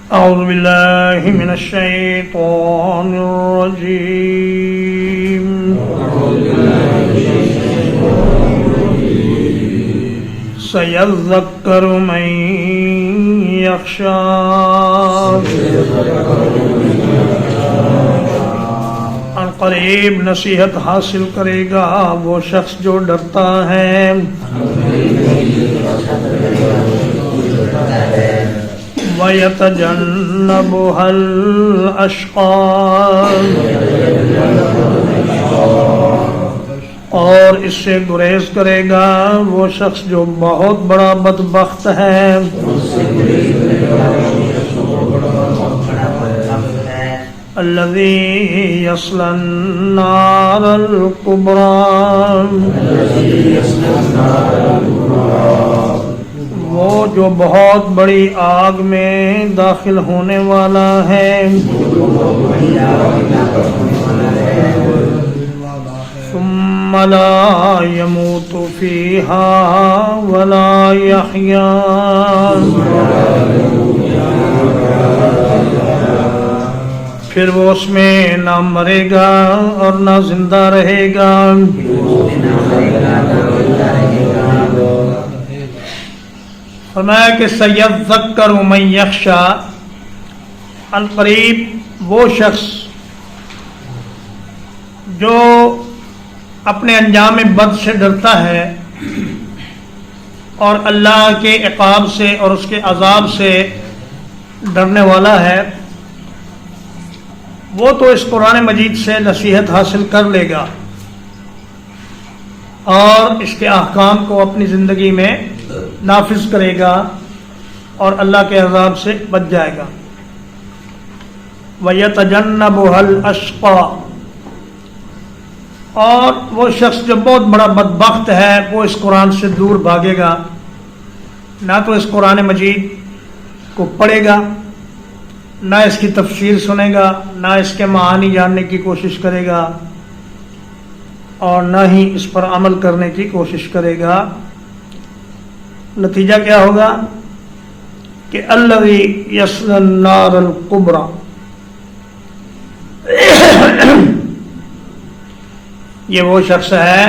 أعوذ بالله من الشيطان الرجيم سيذكر من يخشى ان قریب نصیحت حاصل کرے گا وہ شخص جو ڈرتا ہے وَيَتَجَنَّبُهَا الْأَشْقَى اور اس سے گریز کرے گا وہ شخص جو بہت بڑا بدبخت ہے الذي يصلى النار الكبرى وہ جو بہت بڑی آگ میں داخل ہونے والا ہے ثم لا يموت فيها ولا يحيا پھر وہ اس میں نہ مرے گا اور نہ زندہ رہے گا فرمایا کہ سیذکر من یخشی ان قریب وہ شخص جو اپنے انجام بد سے ڈرتا ہے اور اللہ کے عقاب سے اور اس کے عذاب سے ڈرنے والا ہے وہ تو اس قرآن مجید سے نصیحت حاصل کر لے گا اور اس کے احکام کو اپنی زندگی میں نافذ کرے گا اور اللہ کے عذاب سے بچ جائے گا وَيَتَجَنَّبُهَا الْأَشْقَى اور وہ شخص جو بہت بڑا بدبخت ہے وہ اس قرآن سے دور بھاگے گا نہ تو اس قرآن مجید کو پڑھے گا نہ اس کی تفسیر سنے گا نہ اس کے معانی جاننے کی کوشش کرے گا اور نہ ہی اس پر عمل کرنے کی کوشش کرے گا نتیجہ کیا ہوگا کہ الذی یصلی النار الکبریٰ یہ وہ شخص ہے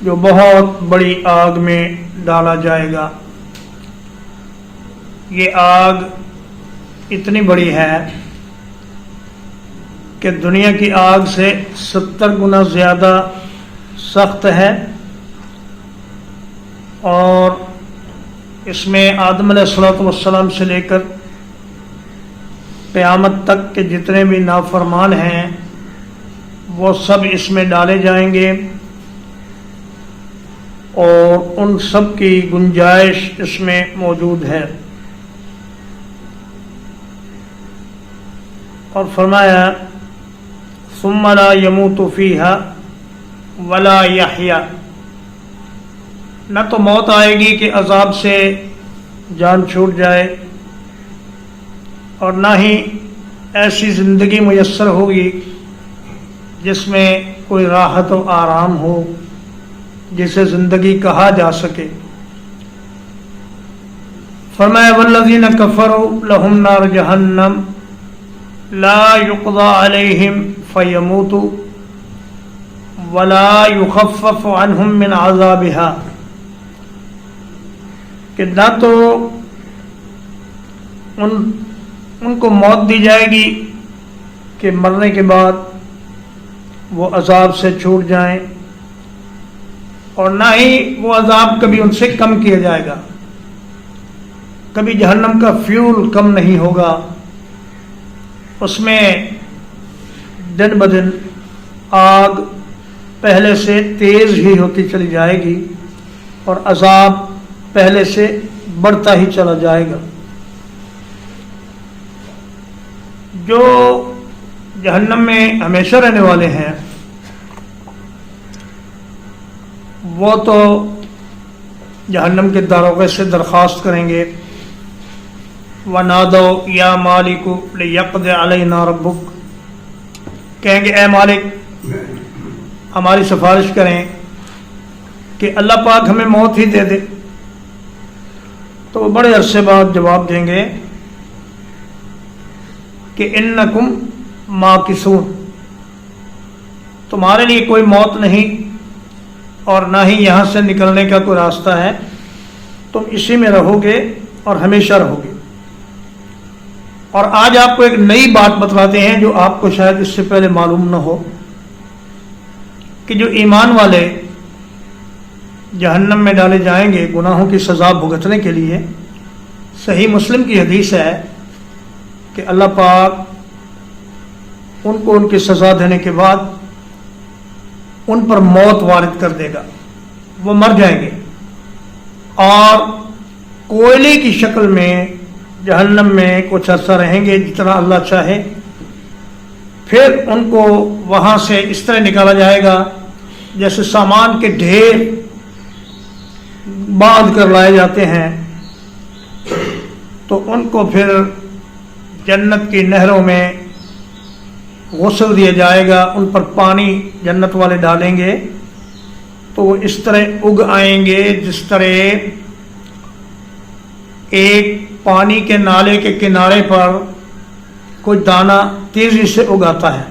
جو بہت بڑی آگ میں ڈالا جائے گا یہ آگ اتنی بڑی ہے کہ دنیا کی آگ سے 70 گنا زیادہ سخت ہے اور اس میں آدم علیہ السلام سے لے کر قیامت تک کے جتنے بھی نافرمان ہیں وہ سب اس میں ڈالے جائیں گے اور ان سب کی گنجائش اس میں موجود ہے اور فرمایا ثم لا يموت فيها ولا يحيا نہ تو موت آئے گی کہ عذاب سے جان چھوٹ جائے اور نہ ہی ایسی زندگی میسر ہوگی جس میں کوئی راحت و آرام ہو جسے زندگی کہا جا سکے فرمایا والذین کفروا لهم نار جہنم لا يقضى عليهم فيموتوا ولا يخفف عنهم من عذابها کہ نہ تو ان کو موت دی جائے گی کہ مرنے کے بعد وہ عذاب سے چھوٹ جائیں اور نہ ہی وہ عذاب کبھی ان سے کم کیا جائے گا کبھی جہنم کا فیول کم نہیں ہوگا اس میں دن بدن آگ پہلے سے تیز ہی ہوتی چلی جائے گی اور عذاب پہلے سے بڑھتا ہی چلا جائے گا جو جہنم میں ہمیشہ رہنے والے ہیں وہ تو جہنم کے داروغے سے درخواست کریں گے وَنَادَوْا يَا مَالِكُ لِيَقْضِ عَلَيْنَا رَبُّكَ کہیں گے اے مالک ہماری سفارش کریں کہ اللہ پاک ہمیں موت ہی دے دے تو وہ بڑے عرصے بعد جواب دیں گے کہ انکم ماکثون، تمہارے لیے کوئی موت نہیں اور نہ ہی یہاں سے نکلنے کا کوئی راستہ ہے، تم اسی میں رہو گے اور ہمیشہ رہو گے۔ اور آج آپ کو ایک نئی بات بتلاتے ہیں جو آپ کو شاید اس سے پہلے معلوم نہ ہو، کہ جو ایمان والے جہنم میں ڈالے جائیں گے گناہوں کی سزا بھگتنے کے لیے، صحیح مسلم کی حدیث ہے کہ اللہ پاک ان کو ان کی سزا دینے کے بعد ان پر موت وارد کر دے گا، وہ مر جائیں گے اور کوئلے کی شکل میں جہنم میں کچھ عرصہ رہیں گے جتنا اللہ چاہے، پھر ان کو وہاں سے اس طرح نکالا جائے گا جیسے سامان کے ڈھیر باندھ کر لائے جاتے ہیں، تو ان کو پھر جنت کی نہروں میں غسل دیا جائے گا، ان پر پانی جنت والے ڈالیں گے تو وہ اس طرح اگ آئیں گے جس طرح ایک پانی کے نالے کے کنارے پر کوئی دانہ تیزی سے اگاتا ہے۔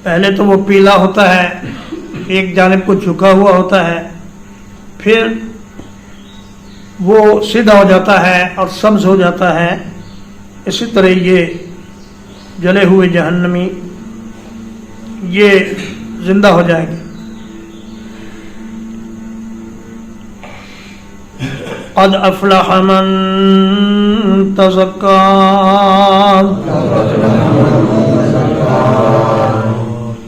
پہلے تو وہ پیلا ہوتا ہے، ایک جانب کو جھکا ہوا ہوتا ہے، پھر وہ سیدھا ہو جاتا ہے اور سبز ہو جاتا ہے۔ اسی طرح یہ جلے ہوئے جہنمی یہ زندہ ہو جائیں گے۔ قد افلح من تزکا،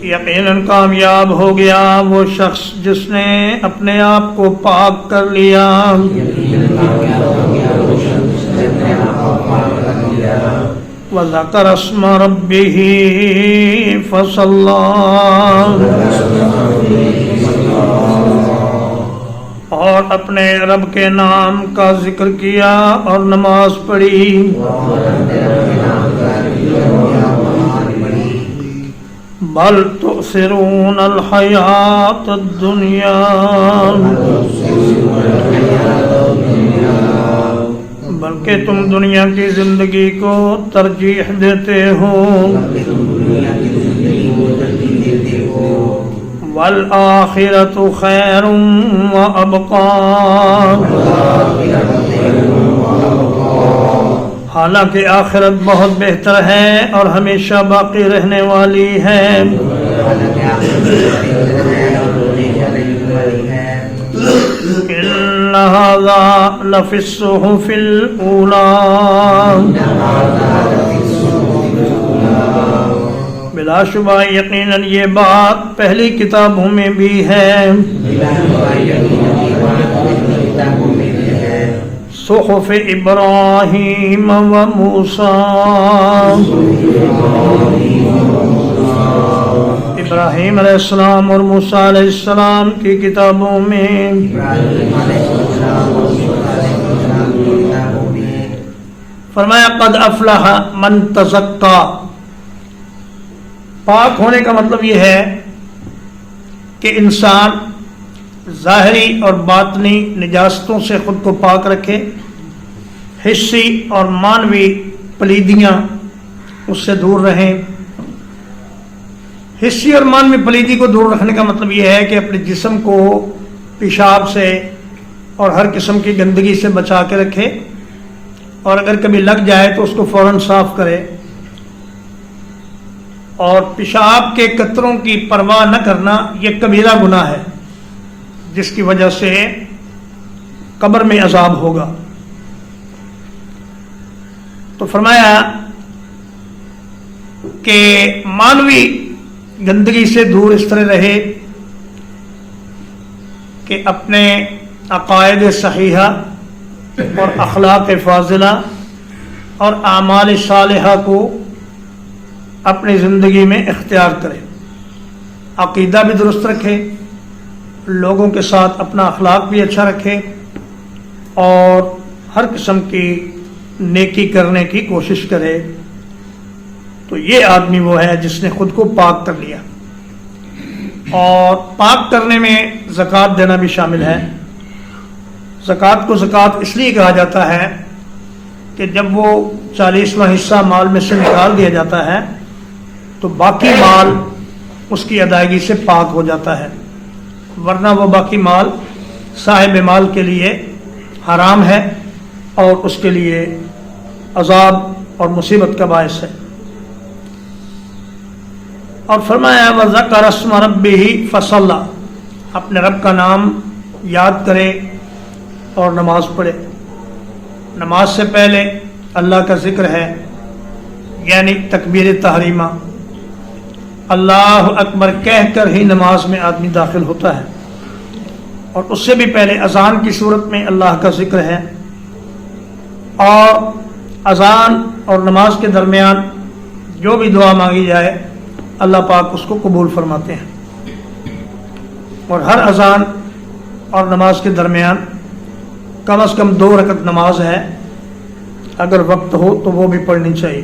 یقیناً کامیاب ہو گیا وہ شخص جس نے اپنے آپ کو پاک کر لیا۔ وَذَكَرَ اسْمَ رَبِّهِ فَصَلَّى، اور اپنے رب کے نام کا ذکر کیا اور نماز پڑھی۔ بل تؤثرون الحیاۃ الدنیا، بلکہ تم دنیا کی زندگی کو ترجیح دیتے ہو۔ والآخرۃ خیر وابقی، حالانکہ آخرت بہت بہتر ہے اور ہمیشہ باقی رہنے والی ہے۔ ان ھذا لفی الصحف الاولی، بلا شبہ یقیناً یہ بات پہلی کتابوں میں بھی ہے۔ صحف ابراہیم و موسیٰ، ابراہیم علیہ السلام اور موسیٰ علیہ السلام کی کتابوں میں۔ فرمایا قد افلح من تزکا، پاک ہونے کا مطلب یہ ہے کہ انسان ظاہری اور باطنی نجاستوں سے خود کو پاک رکھے، حسی اور معنوی پلیدیاں اس سے دور رہیں۔ حسی اور معنوی پلیدی کو دور رکھنے کا مطلب یہ ہے کہ اپنے جسم کو پیشاب سے اور ہر قسم کی گندگی سے بچا کے رکھے، اور اگر کبھی لگ جائے تو اس کو فوراً صاف کرے، اور پیشاب کے قطروں کی پرواہ نہ کرنا یہ کبیرہ گناہ ہے جس کی وجہ سے قبر میں عذاب ہوگا۔ تو فرمایا کہ معنوی گندگی سے دور اس طرح رہے کہ اپنے عقائد صحیحہ اور اخلاق فاضلہ اور اعمال صالحہ کو اپنی زندگی میں اختیار کرے، عقیدہ بھی درست رکھے، لوگوں کے ساتھ اپنا اخلاق بھی اچھا رکھے، اور ہر قسم کی نیکی کرنے کی کوشش کرے۔ تو یہ آدمی وہ ہے جس نے خود کو پاک کر لیا۔ اور پاک کرنے میں زکوٰۃ دینا بھی شامل ہے۔ زکوٰۃ کو زکوٰۃ اس لیے کہا جاتا ہے کہ جب وہ 40واں حصہ مال میں سے نکال دیا جاتا ہے تو باقی مال اس کی ادائیگی سے پاک ہو جاتا ہے، ورنہ وہ باقی مال صاحب مال کے لیے حرام ہے اور اس کے لیے عذاب اور مصیبت کا باعث ہے۔ اور فرمایا وَذَكَرَ اسْمَ رَبِّهِ فَصَلَّى، اپنے رب کا نام یاد کرے اور نماز پڑھے۔ نماز سے پہلے اللہ کا ذکر ہے، یعنی تکبیر تحریمہ، اللہ اکبر کہہ کر ہی نماز میں آدمی داخل ہوتا ہے، اور اس سے بھی پہلے اذان کی صورت میں اللہ کا ذکر ہے، اور اذان اور نماز کے درمیان جو بھی دعا مانگی جائے اللہ پاک اس کو قبول فرماتے ہیں، اور ہر اذان اور نماز کے درمیان کم از کم 2 رکعت نماز ہے، اگر وقت ہو تو وہ بھی پڑھنی چاہیے۔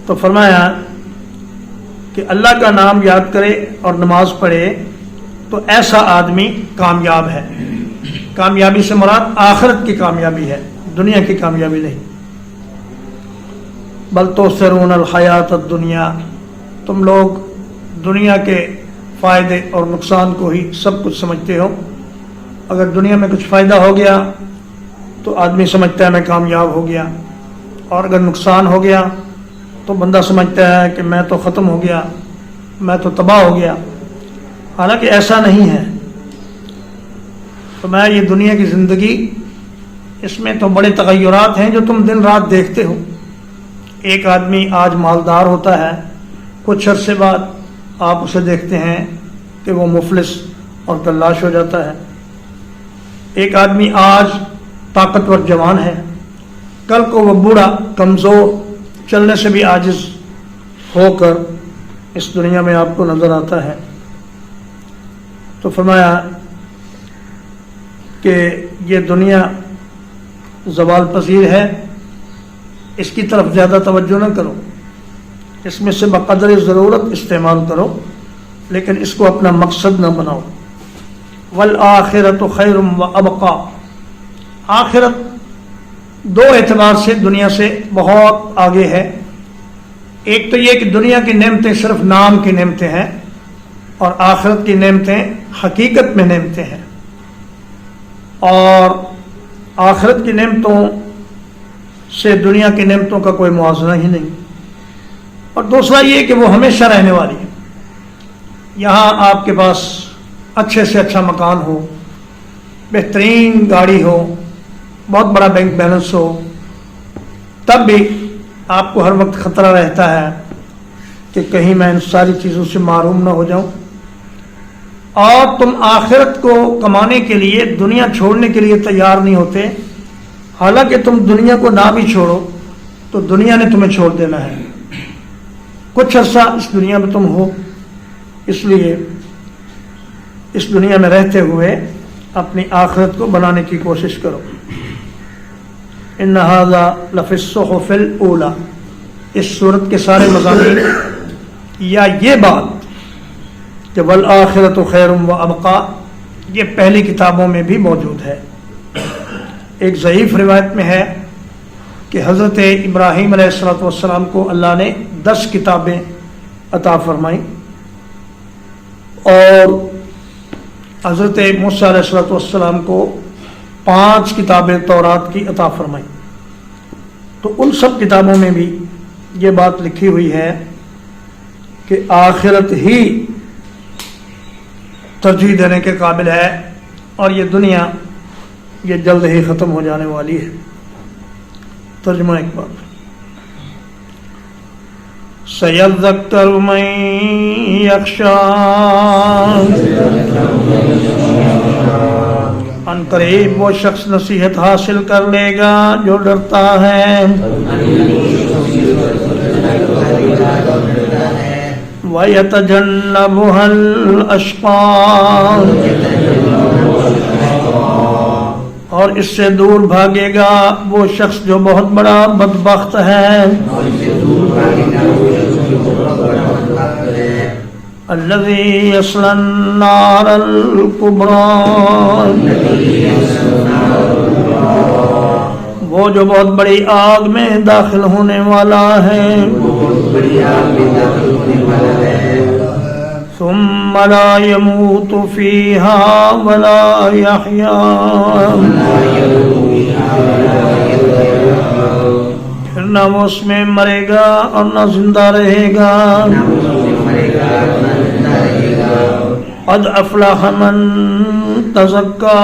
تو فرمایا کہ اللہ کا نام یاد کرے اور نماز پڑھے تو ایسا آدمی کامیاب ہے۔ کامیابی سے مراد آخرت کی کامیابی ہے، دنیا کی کامیابی نہیں۔ بل تؤثرون الحیات الدنیا، تم لوگ دنیا کے فائدے اور نقصان کو ہی سب کچھ سمجھتے ہو۔ اگر دنیا میں کچھ فائدہ ہو گیا تو آدمی سمجھتا ہے میں کامیاب ہو گیا، اور اگر نقصان ہو گیا تو بندہ سمجھتا ہے کہ میں تو ختم ہو گیا، میں تو تباہ ہو گیا، حالانکہ ایسا نہیں ہے۔ تو میں یہ دنیا کی زندگی، اس میں تو بڑے تغیرات ہیں جو تم دن رات دیکھتے ہو۔ ایک آدمی آج مالدار ہوتا ہے، کچھ عرصے بعد آپ اسے دیکھتے ہیں کہ وہ مفلس اور گلاش ہو جاتا ہے۔ ایک آدمی آج طاقتور جوان ہے، کل کو وہ بوڑھا کمزور، چلنے سے بھی عاجز ہو کر اس دنیا میں آپ کو نظر آتا ہے۔ تو فرمایا کہ یہ دنیا زوال پذیر ہے، اس کی طرف زیادہ توجہ نہ کرو، اس میں سے بقدر ضرورت استعمال کرو، لیکن اس کو اپنا مقصد نہ بناؤ۔ والآخرۃ خیر وابقیٰ، آخرت 2 اعتبار سے دنیا سے بہت آگے ہے۔ ایک تو یہ کہ دنیا کی نعمتیں صرف نام کی نعمتیں ہیں، اور آخرت کی نعمتیں حقیقت میں نعمتیں ہیں، اور آخرت کی نعمتوں سے دنیا کی نعمتوں کا کوئی موازنہ ہی نہیں۔ اور دوسرا یہ کہ وہ ہمیشہ رہنے والی ہے۔ یہاں آپ کے پاس اچھے سے اچھا مکان ہو، بہترین گاڑی ہو، بہت بڑا بینک بیلنس ہو، تب بھی آپ کو ہر وقت خطرہ رہتا ہے کہ کہیں میں ان ساری چیزوں سے محروم نہ ہو جاؤں۔ اور تم آخرت کو کمانے کے لیے دنیا چھوڑنے کے لیے تیار نہیں ہوتے، حالانکہ تم دنیا کو نہ بھی چھوڑو تو دنیا نے تمہیں چھوڑ دینا ہے۔ کچھ عرصہ اس دنیا میں تم ہو، اس لیے اس دنیا میں رہتے ہوئے اپنی آخرت کو بنانے کی کوشش کرو۔ ان ھذا لفی الصحف الاولی، اس صورت کے سارے مضامین یا یہ بات کہ والآخرۃ خیر وابقیٰ، یہ پہلی کتابوں میں بھی موجود ہے۔ ایک ضعیف روایت میں ہے کہ حضرت ابراہیم علیہ السلام کو اللہ نے 10 کتابیں عطا فرمائیں، اور حضرت موسیٰ علیہ السلام کو 5 کتابیں تورات کی عطا فرمائیں۔ تو ان سب کتابوں میں بھی یہ بات لکھی ہوئی ہے کہ آخرت ہی ترجیح دینے کے قابل ہے، اور یہ دنیا یہ جلد ہی ختم ہو جانے والی ہے۔ ترجمہ ایک بار، سَيَذَّكَّرُ مَن يَخْشَىٰ، ان قریب وہ شخص نصیحت حاصل کر لے گا جو ڈرتا ہے۔ وَيَتَجَنَّبُهَا الْأَشْقَى، اور اس سے دور بھاگے گا وہ شخص جو بہت بڑا بدبخت ہے۔ الذی یصلی النار الکبریٰ، وہ جو بہت بڑی آگ میں داخل ہونے والا ہے ثم لا يموت فيها ولا يحيا پھر نہ وہ اس میں مرے گا اور نہ زندہ رہے گا قد افلح من تزکا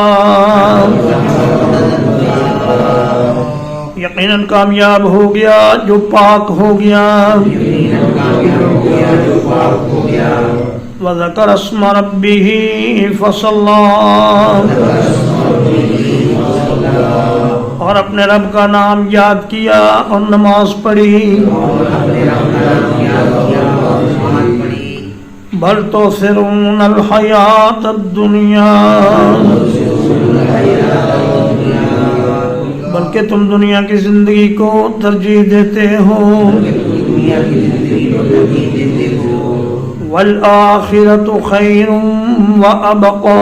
یقیناً کامیاب ہو گیا جو پاک ہو گیا وذکر اسم ربہ فصلی اور اپنے رب کا نام یاد کیا اور نماز پڑھی بل تؤثرون الحیات الدنیا بلکہ تم دنیا کی زندگی کو ترجیح دیتے ہو والآخرۃ خیر وابقی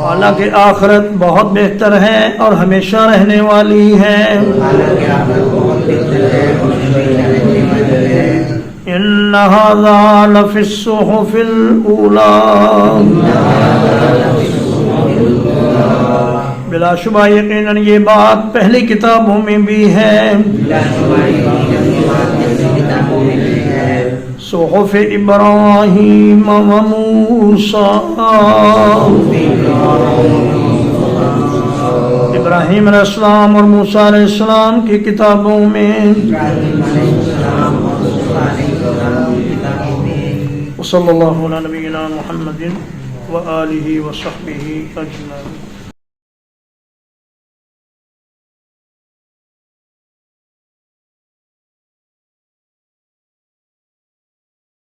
حالانکہ آخرت بہت بہتر ہے اور ہمیشہ رہنے والی ہے ان ھذا لفی الصحف الاولی بلا شبہ یقیناً یہ بات پہلی کتابوں میں بھی ہے صحف ابراہیم و موسیٰ ابراہیم علیہ السلام اور موسیٰ علیہ السلام کی کتابوں میں وصلی اللہ علی نبینا محمد وآلہ وصحبہ اجمعین.